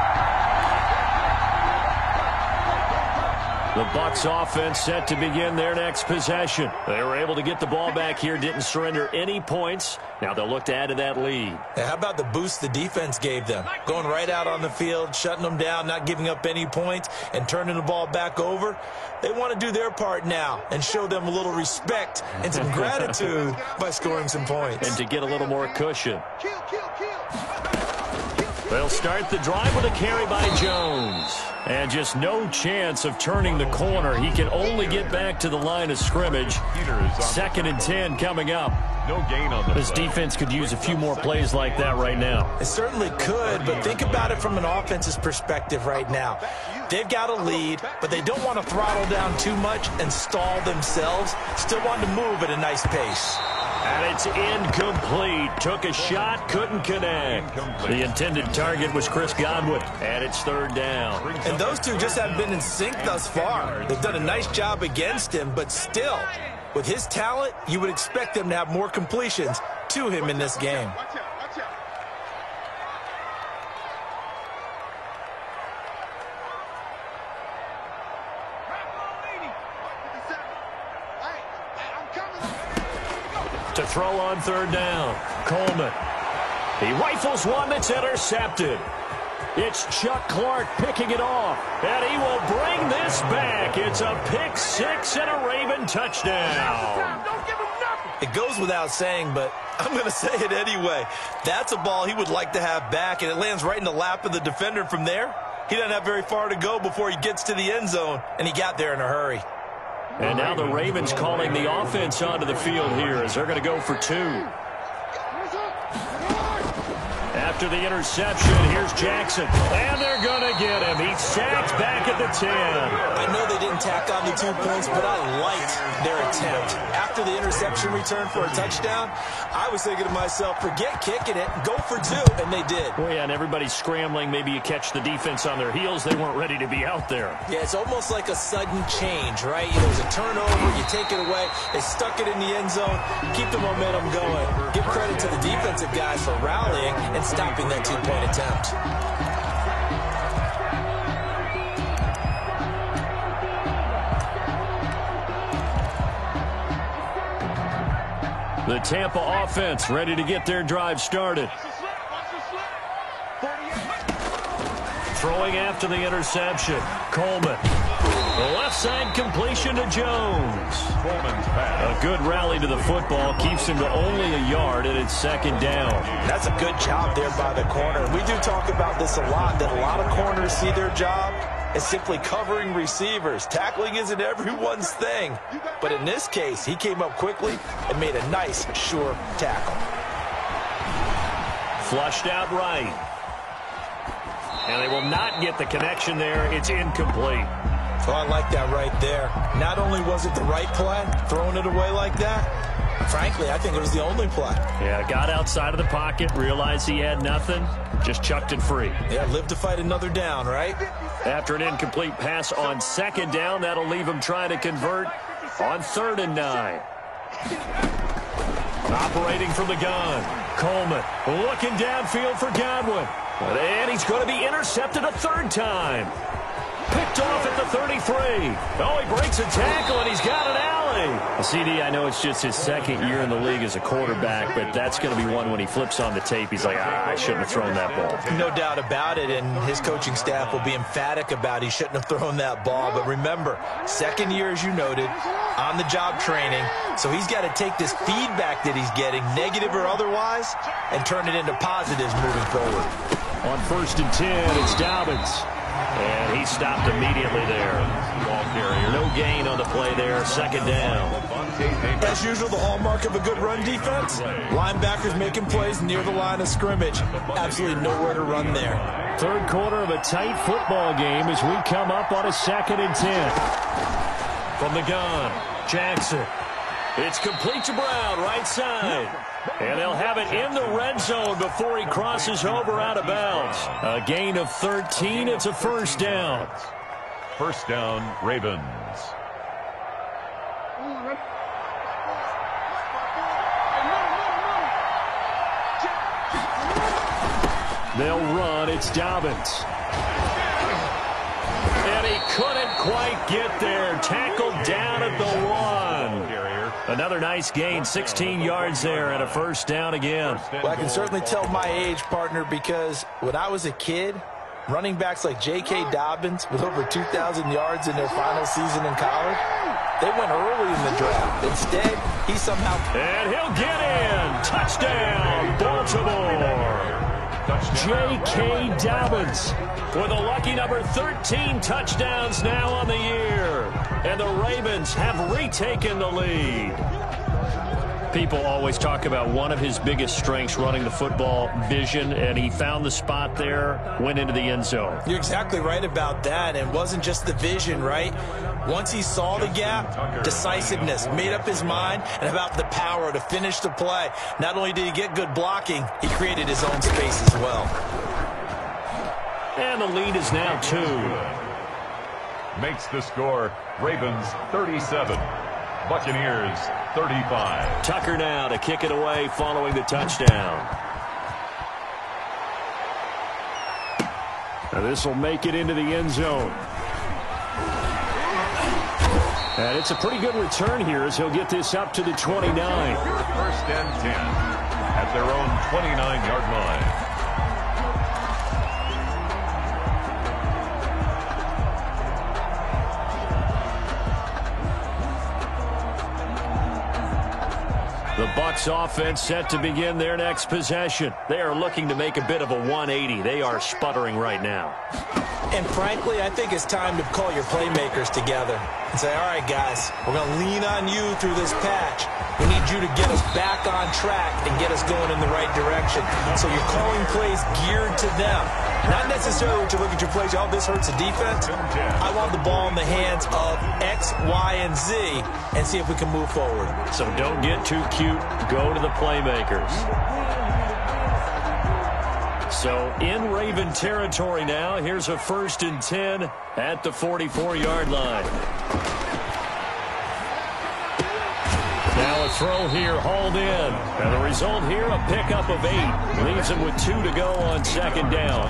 The Bucs offense set to begin their next possession. They were able to get the ball back here, didn't surrender any points. Now they'll look to add to that lead. Yeah, how about the boost the defense gave them? Going right out on the field, shutting them down, not giving up any points, and turning the ball back over. They want to do their part now and show them a little respect and some gratitude by scoring some points. And to get a little more cushion. They'll start the drive with a carry by Jones. And just no chance of turning the corner. He can only get back to the line of scrimmage. 2nd and 10 coming up. No gain on the This defense could use a few more plays like that right now. It certainly could, but think about it from an offense's perspective right now. They've got a lead, but they don't want to throttle down too much and stall themselves. Still want to move at a nice pace. And it's incomplete. Took a shot, couldn't connect. The intended target was Chris Godwin, and it's 3rd down. And those two just haven't been in sync thus far. They've done a nice job against him, but still, with his talent, you would expect them to have more completions to him in this game. To throw on 3rd down, Coleman. He rifles one that's intercepted. It's Chuck Clark picking it off, and he will bring this back. It's a pick 6 and a Raven touchdown. It goes without saying, but I'm going to say it anyway. That's a ball he would like to have back, and it lands right in the lap of the defender from there. He doesn't have very far to go before he gets to the end zone, and he got there in a hurry. And now the Ravens calling the offense onto the field here as they're going to go for 2. After the interception, here's Jackson. And they're going to get him. He's sacked back at the 10. I know they didn't tack on the 2 points, but I liked their attempt. After the interception return for a touchdown, I was thinking to myself, forget kicking it, go for 2, and they did. Well, yeah, and everybody's scrambling. Maybe you catch the defense on their heels. They weren't ready to be out there. Yeah, it's almost like a sudden change, right? There's a turnover, you take it away, they stuck it in the end zone, keep the momentum going. Give credit to the defensive guys for rallying and stopping that 2-point attempt. The Tampa offense ready to get their drive started. Throwing after the interception, Coleman. The left side completion to Jones. A good rally to the football keeps him to only a yard, and it's 2nd down. That's a good job there by the corner. We do talk about this a lot, that a lot of corners see their job as simply covering receivers. Tackling isn't everyone's thing. But in this case, he came up quickly and made a nice, sure tackle. Flushed out right. And they will not get the connection there. It's incomplete. Oh, I like that right there. Not only was it the right play, throwing it away like that, frankly, I think it was the only play. Yeah, got outside of the pocket, realized he had nothing, just chucked it free. Yeah, live to fight another down, right? After an incomplete pass on 2nd down, that'll leave him trying to convert on 3rd and 9. Operating from the gun, Coleman looking downfield for Godwin. And he's going to be intercepted a 3rd time. Picked off at the 33. Oh, he breaks a tackle, and he's got an alley. CD, I know it's just his 2nd year in the league as a quarterback, but that's going to be one when he flips on the tape. He's like, I shouldn't have thrown that ball. No doubt about it, and his coaching staff will be emphatic about he shouldn't have thrown that ball. But remember, 2nd year, as you noted, on-the-job training, so he's got to take this feedback that he's getting, negative or otherwise, and turn it into positives moving forward. On 1st and 10, it's Dobbins. And he stopped immediately there. No gain on the play there. 2nd down. As usual, the hallmark of a good run defense, linebackers making plays near the line of scrimmage. Absolutely nowhere to run there. 3rd quarter of a tight football game as we come up on a 2nd and 10. From the gun, Jackson. It's complete to Brown, right side. And they'll have it in the red zone before he crosses over out of bounds. A gain of 13. It's a 1st down. 1st down, Ravens. They'll run. It's Dobbins. And he couldn't quite get there. Tackled down at the 1. Another nice gain, 16 yards there, and a first down again. Well, I can certainly tell my age, partner, because when I was a kid, running backs like J.K. Dobbins with over 2,000 yards in their final season in college, they went early in the draft. Instead, he somehow... And he'll get in. Touchdown, Baltimore. J.K. Dobbins with a lucky number 13 touchdowns now on the year. And the Ravens have retaken the lead. People always talk about one of his biggest strengths, running the football, vision, and he found the spot there, went into the end zone. You're exactly right about that. And it wasn't just the vision, right? Once he saw the gap, decisiveness, made up his mind, and about the power to finish the play. Not only did he get good blocking, he created his own space as well. And the lead is now 2. Makes the score Ravens 37, Buccaneers 35. Tucker now to kick it away following the touchdown. Now this will make it into the end zone. And it's a pretty good return here as he'll get this up to the 29. First and 10 at their own 29-yard line. The Bucs offense set to begin their next possession. They are looking to make a bit of a 180. They are sputtering right now. And frankly, I think it's time to call your playmakers together and say, all right, guys, we're going to lean on you through this patch. We need you to get us back on track and get us going in the right direction. So you're calling plays geared to them. Not necessarily to look at your plays, oh, this hurts the defense. I want the ball in the hands of X, Y, and Z and see if we can move forward. So don't get too cute. Go to the playmakers. So in Raven territory now. Here's a 1st and 10 at the 44-yard line. Now a throw here, hauled in. And the result here, a pickup of 8. Leaves him with 2 to go on 2nd down.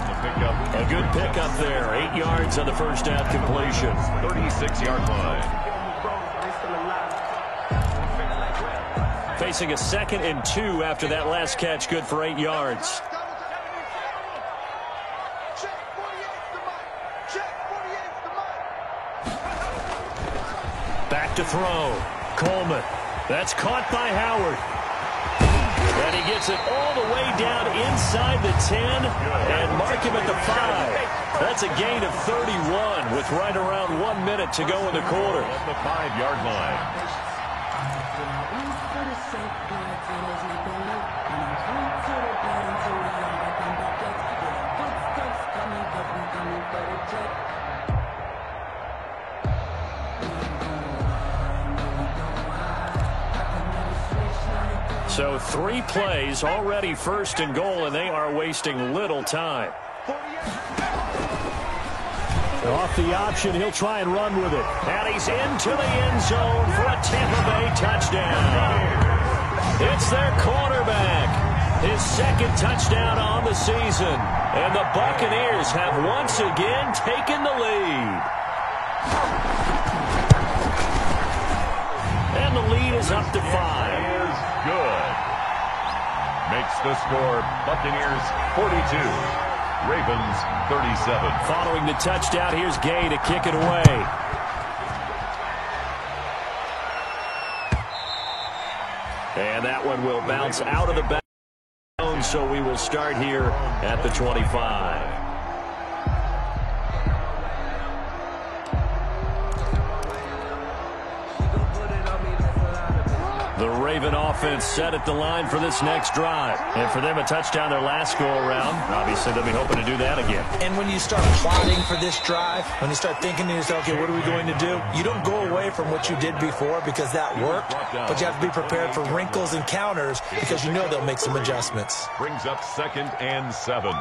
A good pickup there. 8 yards on the first down completion. 36-yard line. Facing a 2nd and 2 after that last catch, good for 8 yards. Back to throw. Coleman. That's caught by Howard. And he gets it all the way down inside the 10 and mark him at the 5. That's a gain of 31 with right around 1 minute to go in the quarter. At the 5-yard line. So 3 plays, already 1st and goal, and they are wasting little time. Off the option, he'll try and run with it. And he's into the end zone for a Tampa Bay touchdown. It's their quarterback. His 2nd touchdown on the season. And the Buccaneers have once again taken the lead. And the lead is up to 5. Good. Makes the score Buccaneers 42, Ravens 37. Following the touchdown, here's Gay to kick it away. And that one will bounce out of the bounds, so we will start here at the 25. The Raven offense set at the line for this next drive. And for them, a touchdown their last go-around. Obviously, they'll be hoping to do that again. And when you start plotting for this drive, when you start thinking to yourself, okay, what are we going to do? You don't go away from what you did before because that worked, but you have to be prepared for wrinkles and counters because you know they'll make some adjustments. Brings up 2nd and 7.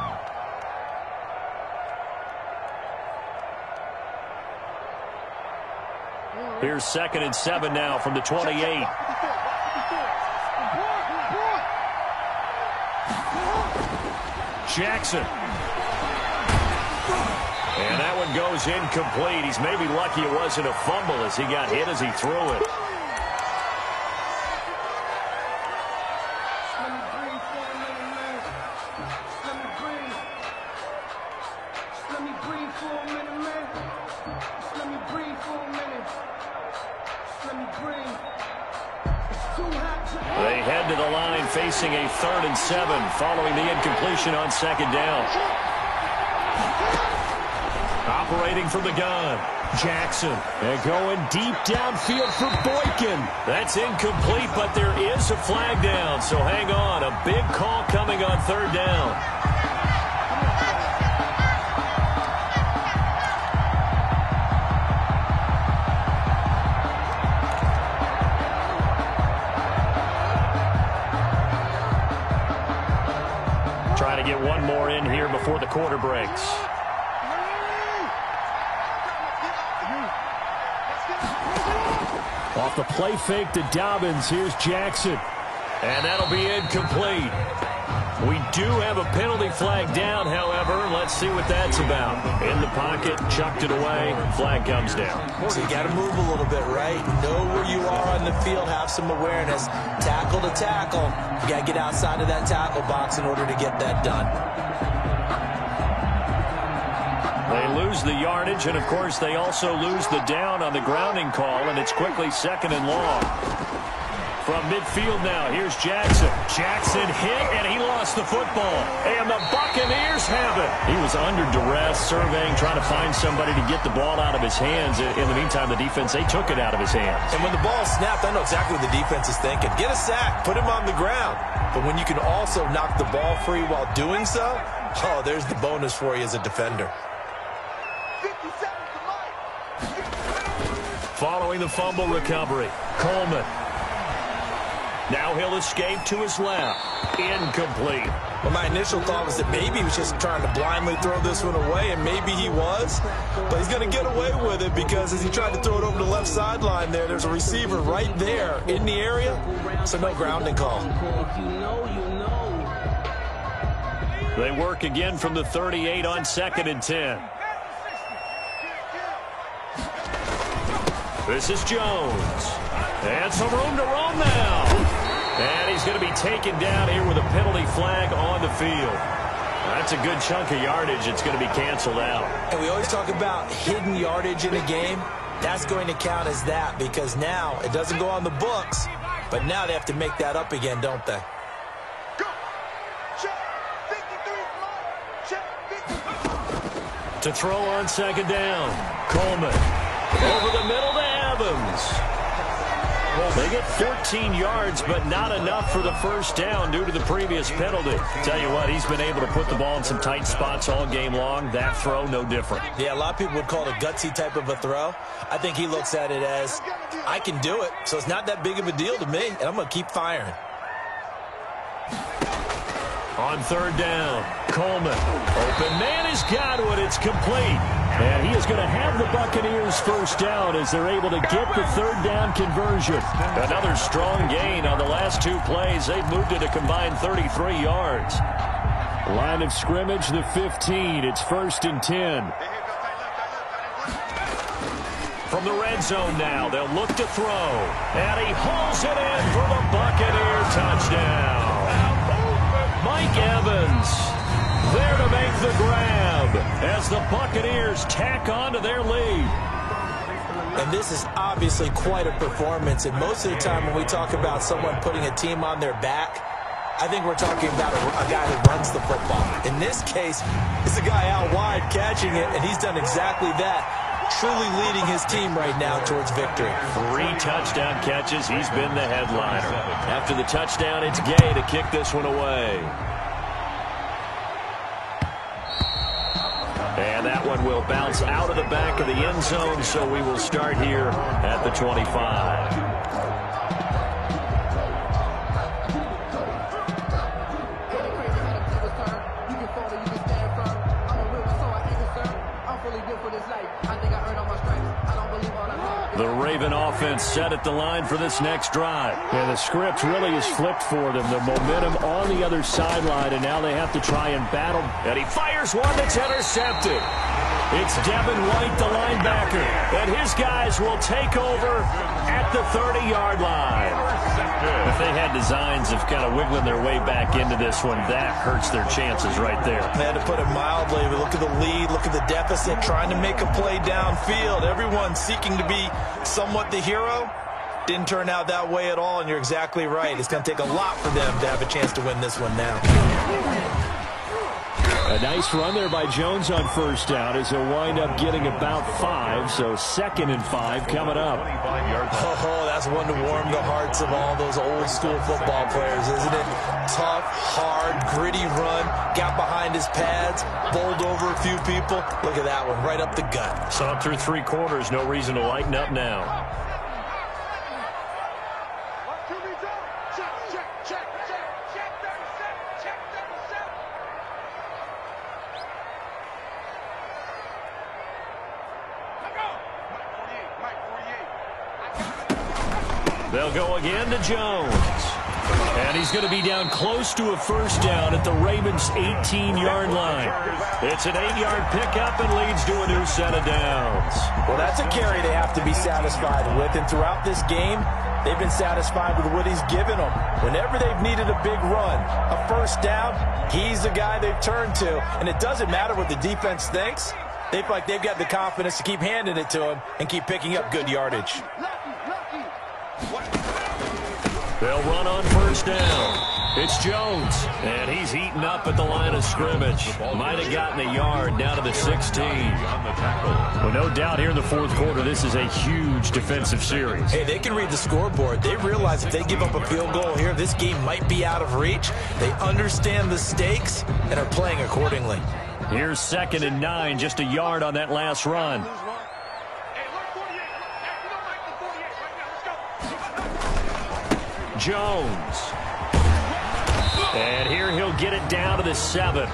Here's 2nd and 7 now from the 28. Jackson. And that one goes incomplete. He's maybe lucky it wasn't a fumble as he got hit as he threw it. They head to the line facing a 3rd and 7 following the incompletion on 2nd down. Operating from the gun, Jackson. And going deep downfield for Boykin. That's incomplete, but there is a flag down, so hang on. A big call coming on 3rd down. Trying to get one more in here before the quarter breaks. Off the play fake to Dobbins. Here's Jackson. And that'll be incomplete. We do have a penalty flag down, however. Let's see what that's about. In the pocket, chucked it away. Flag comes down. So you got to move a little bit, right? Know where you are on the field. Have some awareness. Tackle to tackle. You got to get outside of that tackle box in order to get that done. They lose the yardage, and, of course, they also lose the down on the grounding call, and it's quickly 2nd and long. From midfield now, here's Jackson. Jackson hit, and he lost the football. And the Buccaneers have it. He was under duress, surveying, trying to find somebody to get the ball out of his hands. In the meantime, the defense, they took it out of his hands. And when the ball snapped, I know exactly what the defense is thinking. Get a sack, put him on the ground. But when you can also knock the ball free while doing so, oh, there's the bonus for you as a defender. Following the fumble recovery, Coleman. Now he'll escape to his left. Incomplete. Well, my initial thought was that maybe he was just trying to blindly throw this one away, and maybe he was. But he's going to get away with it because as he tried to throw it over the left sideline there's a receiver right there in the area, so no grounding call. They work again from the 38 on 2nd and 10. This is Jones. And some room to roam now. And he's going to be taken down here with a penalty flag on the field. That's a good chunk of yardage. It's going to be canceled out. And we always talk about hidden yardage in a game. That's going to count as that because now it doesn't go on the books, but now they have to make that up again, don't they? To throw on 2nd down, Coleman. Over the middle to Evans. Well, they get 14 yards, but not enough for the 1st down due to the previous penalty. Tell you what, he's been able to put the ball in some tight spots all game long. That throw, no different. Yeah, a lot of people would call it a gutsy type of a throw. I think he looks at it as, I can do it, so it's not that big of a deal to me, and I'm going to keep firing. On 3rd down, Coleman. Open man has got it. It's complete. And he is going to have the Buccaneers 1st down as they're able to get the 3rd down conversion. Another strong gain on the last 2 plays. They've moved it a combined 33 yards. Line of scrimmage, the 15. It's 1st and 10. From the red zone now, they'll look to throw. And he hauls it in for the Buccaneer touchdown. Mike Evans there to make the grab as the Buccaneers tack on to their lead. And this is obviously quite a performance. And most of the time when we talk about someone putting a team on their back, I think we're talking about a guy who runs the football. In this case, it's a guy out wide catching it, and he's done exactly that, truly leading his team right now towards victory. 3 touchdown catches. He's been the headliner. After the touchdown, it's Gay to kick this one away. And that one will bounce out of the back of the end zone, so we will start here at the 25. The Raven offense set at the line for this next drive. Yeah, the script really is flipped for them. The momentum on the other sideline, and now they have to try and battle. And he fires one that's intercepted. It's Devin White, the linebacker, and his guys will take over at the 30-yard line. If they had designs of kind of wiggling their way back into this one, that hurts their chances right there. They had to put it mildly, but look at the lead, look at the deficit, trying to make a play downfield. Everyone seeking to be somewhat the hero. Didn't turn out that way at all, and you're exactly right. It's going to take a lot for them to have a chance to win this one now. A nice run there by Jones on first down as he'll wind up getting about 5, so 2nd and 5 coming up. Oh, that's one to warm the hearts of all those old school football players, isn't it? Tough, hard, gritty run, got behind his pads, bowled over a few people. Look at that one, right up the gut. Saw it through 3 quarters, no reason to lighten up now. They'll go again to Jones. And he's going to be down close to a first down at the Ravens' 18-yard line. It's an 8-yard pickup and leads to a new set of downs. Well, that's a carry they have to be satisfied with. And throughout this game, they've been satisfied with what he's given them. Whenever they've needed a big run, a first down, he's the guy they've turned to. And it doesn't matter what the defense thinks. They feel like they've got the confidence to keep handing it to him and keep picking up good yardage. They'll run on first down. It's Jones, and he's heating up at the line of scrimmage. Might have gotten a yard down to the 16. Well, no doubt here in the 4th quarter, this is a huge defensive series. Hey, they can read the scoreboard. They realize if they give up a field goal here, this game might be out of reach. They understand the stakes and are playing accordingly. Here's 2nd and 9, just a yard on that last run. Jones. And here he'll get it down to the 7.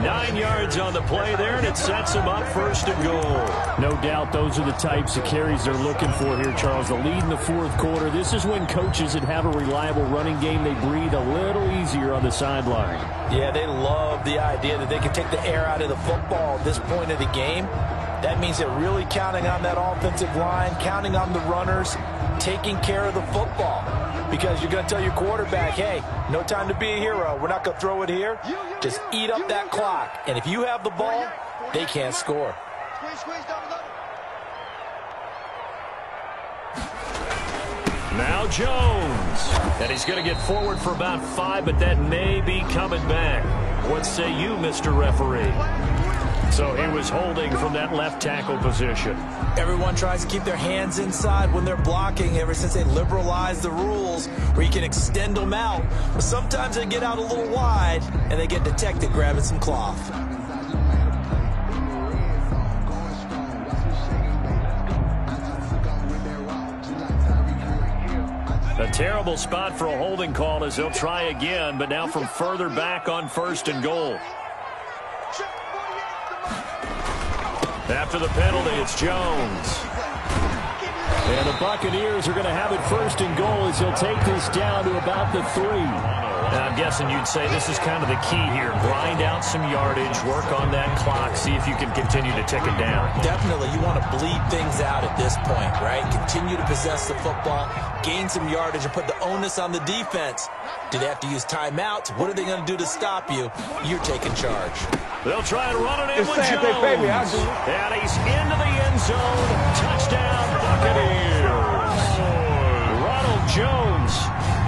9 yards on the play there, and it sets him up 1st and goal. No doubt those are the types of carries they're looking for here, Charles. The lead in the 4th quarter. This is when coaches that have a reliable running game, they breathe a little easier on the sideline. Yeah, they love the idea that they can take the air out of the football at this point of the game. That means they're really counting on that offensive line, counting on the runners, taking care of the football. Because you're going to tell your quarterback, hey, no time to be a hero. We're not going to throw it here. Just eat up that clock. And if you have the ball, they can't score. Now Jones. And he's going to get forward for about 5, but that may be coming back. What say you, Mr. Referee? So he was holding from that left tackle position. Everyone tries to keep their hands inside when they're blocking ever since they liberalized the rules where you can extend them out. But sometimes they get out a little wide and they get detected grabbing some cloth. A terrible spot for a holding call as he'll try again, but now from further back on 1st and goal. After the penalty, it's Jones. And the Buccaneers are going to have it 1st and goal as he'll take this down to about the 3. And I'm guessing you'd say this is kind of the key here. Grind out some yardage, work on that clock, see if you can continue to tick it down. Definitely, you want to bleed things out at this point, right? Continue to possess the football, gain some yardage, and put the onus on the defense. Do they have to use timeouts? What are they going to do to stop you? You're taking charge. They'll try and run it in with Jones. And he's into the end zone. Touchdown, Buccaneers. Ronald Jones,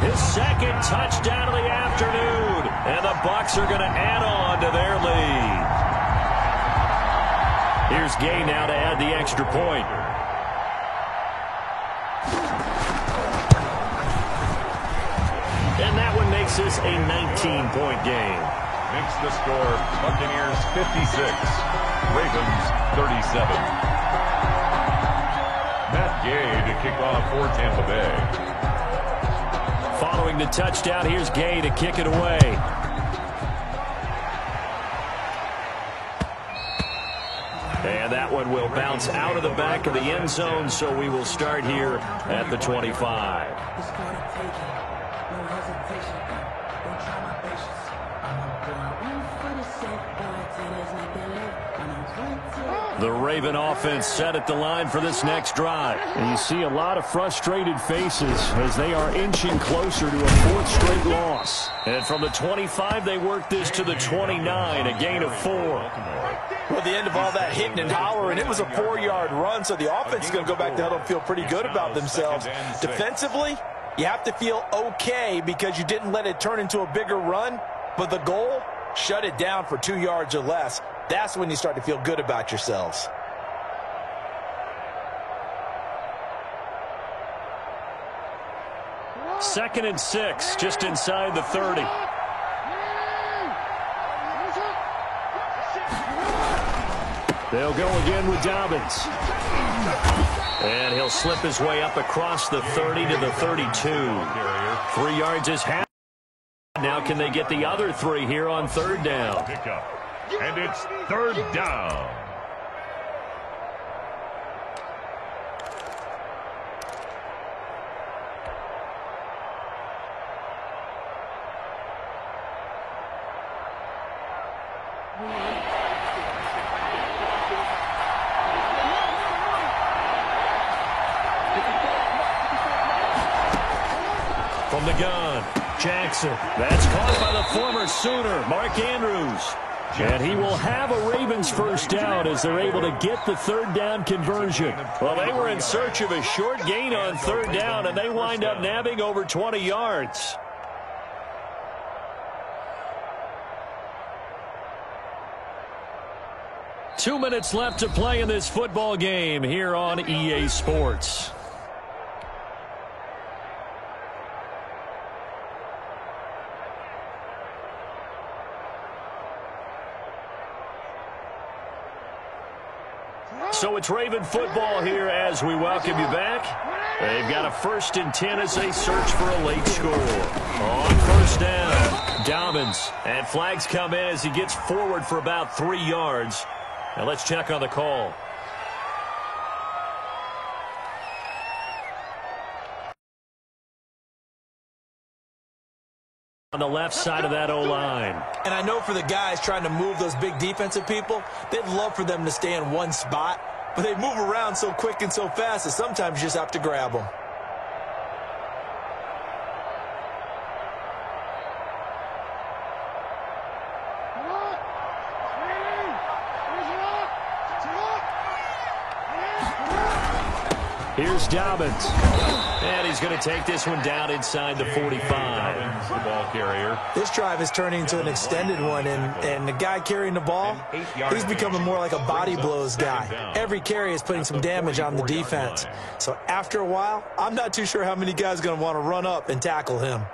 his 2nd touchdown of the afternoon. And the Bucs are going to add on to their lead. Here's Gay now to add the extra point. And that one makes this a 19-point game. Makes the score Buccaneers 56, Ravens 37. Matt Gay to kick off for Tampa Bay. Following the touchdown, here's Gay to kick it away. And that one will bounce out of the back of the end zone, so we will start here at the 25. The Raven offense set at the line for this next drive. And you see a lot of frustrated faces as they are inching closer to a fourth straight loss. And from the 25, they work this to the 29, a gain of 4. Well, the end of all that hitting and hollering, it was a 4-yard run, so the offense is going to go back to huddle and feel pretty good about themselves. Defensively, you have to feel okay because you didn't let it turn into a bigger run, but the goal, shut it down for 2 yards or less. That's when you start to feel good about yourselves. Second and 6, just inside the 30. They'll go again with Dobbins. And he'll slip his way up across the 30 to the 32. 3 yards is half. Now can they get the other 3 here on third down? And it's third down. From the gun, Jackson. That's caught by the former Sooner, Mark Andrews. And he will have a Ravens first down as they're able to get the third down conversion. Well, they were in search of a short gain on third down, and they wind up nabbing over 20 yards. Two minutes left to play in this football game here on EA Sports. So it's Raven football here as we welcome you back. They've got a 1st and 10 as they search for a late score. On first down, Dobbins. And flags come in as he gets forward for about 3 yards. Now let's check on the call. On the left side of that O-line. And I know for the guys trying to move those big defensive people, they'd love for them to stay in one spot, but they move around so quick and so fast that sometimes you just have to grab them. Here's Dobbins. And he's going to take this one down inside the 45. The ball carrier. This drive is turning into an extended one, and the guy carrying the ball, he's becoming more like a body blows guy. Every carry is putting some damage on the defense. So after a while, I'm not too sure how many guys are going to want to run up and tackle him.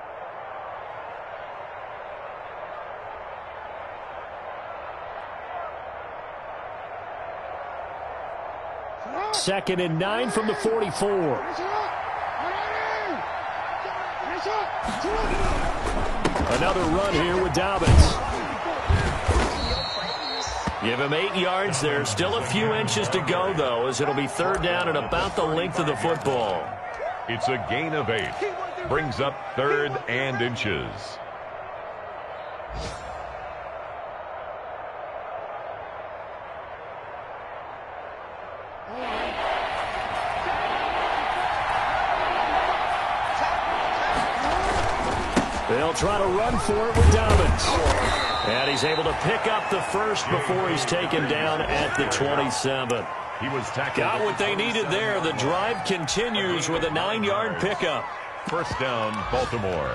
Second and 9 from the 44. Another run here with Dobbins. Give him 8 yards. There's still a few inches to go, though, as it'll be third down and about the length of the football. It's a gain of 8. Brings up 3rd and inches. They'll try to run for it with Dobbins. And he's able to pick up the first before he's taken down at the 27. He was tackled. Got what they needed there. The drive continues with a 9-yard pickup. First down, Baltimore.